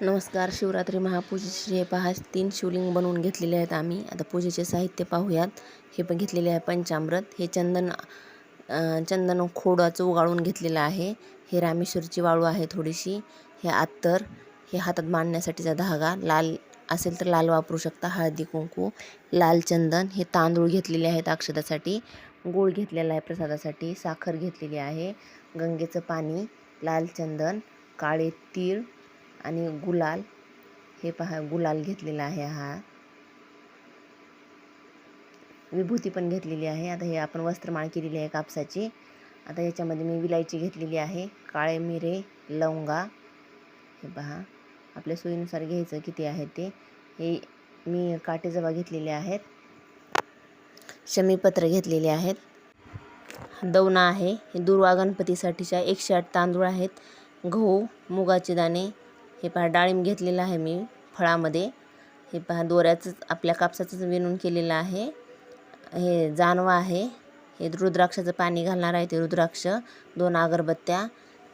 नमस्कार. शिवरात्री महापूजेचे हे पहा 3 शिवलिंग बनवून घेतलेले आहेत आम्ही. आता पूजेचे साहित्य पाहूयात. हे पण घेतलेले आहे पंचामृत. हे चंदन खोडाचं उगाळून घेतलेलं आहे. हे रामेश्वरची वाळू आहे थोडीशी. हे अत्तर, हे हातात बांधण्यासाठीचा धागा, लाल असेल तर लाल वापरू शकता, हळदी कुंकू, लाल चंदन, हे तांदूळ घेतलेले आहेत अक्षतासाठी, गूळ घेतलेला आहे प्रसादासाठी, साखर घेतलेली आहे, गंगेचं पाणी, लाल चंदन, काळे तीळ आणि गुलाल. हे पहा गुलाल घेतलेला आहे. हा विभूती पण घेतलेली आहे. आता हे आपण वस्त्रमाळ केलेली आहे कापसाची. आता याच्यामध्ये मी विलायची घेतलेली आहे, काळे मिरे, लवंगा. हे पहा आपल्या सोयीनुसार घ्यायचं किती आहे ते. हे मी काटेजवा घेतलेले आहेत, शमीपत्र घेतलेले आहेत, दवना आहे. हे दुर्वा गणपतीसाठीच्या 108 तांदूळ आहेत, गहू, मुगाचे दाणे. हे पहा डाळिंब घेतलेलं आहे मी फळामध्ये. हे पहा दोऱ्याचं आपल्या कापसाचंच विणून केलेलं आहे. हे जानवा आहे. हे रुद्राक्षाचं पाणी घालणार आहे, ते रुद्राक्ष, 2 अगरबत्त्या.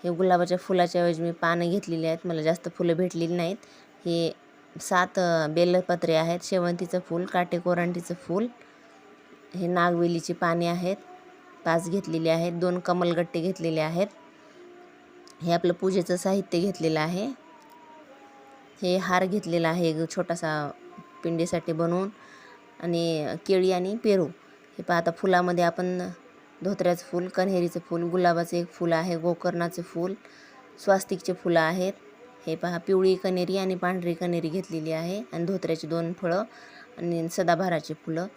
हे गुलाबाच्या फुलाच्या ऐवजी मी पानं घेतलेली आहेत, मला जास्त फुलं भेटलेली नाहीत. हे 7 बेलपत्रे आहेत, शेवंतीचं फूल, काटेकोरांटीचं फूल. हे नागवेलीची पाने आहेत, 5 घेतलेली आहेत, 2 कमलगट्टे घेतलेले आहेत. हे आपलं पूजेचं साहित्य घेतलेलं आहे. हे हार घेतलेला आहे एक छोटासा पिंडीसाठी बनवून, आणि केळी आणि पेरू. हे पहा आता फुलामध्ये आपण धोत्र्याचं फूल, कन्हेरीचं फूल, गुलाबाचं एक फूल आहे, गोकर्णाचे फूल, स्वास्तिकचे फुलं आहेत. हे पहा पिवळी कन्हेरी आणि पांढरी कन्हेरी घेतलेली आहे, आणि धोत्र्याची 2 फळं आणि सदाबहाराची फुलं.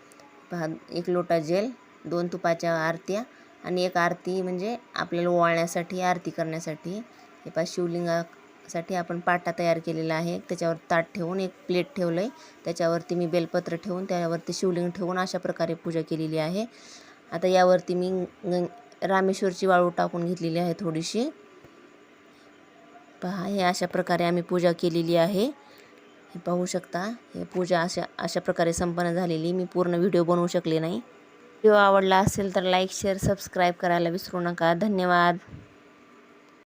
पहा 1 लोटा जेल, 2 तुपाच्या आरत्या आणि 1 आरती म्हणजे आपल्याला ओवाळण्यासाठी, आरती करण्यासाठी. हे पहा शिवलिंगासाठी आपण पाटा तयार केलेला आहे. त्याच्यावर ताट ठेवून 1 प्लेट ठेवलं आहे, त्याच्यावरती मी बेलपत्र ठेवून त्यावरती शिवलिंग ठेवून अशा प्रकारे पूजा केलेली आहे. आता यावरती मी रामेश्वरची वाळू टाकून घेतलेली आहे थोडीशी. पहा हे अशा प्रकारे आम्ही पूजा केलेली आहे. हे पाहू शकता. हे पूजा अशा प्रकारे संपन्न झालेली. मी पूर्ण व्हिडिओ बनवू शकले नाही. व्हिडिओ आवडला असेल तर लाईक, शेअर, सबस्क्राईब करायला विसरू नका. धन्यवाद.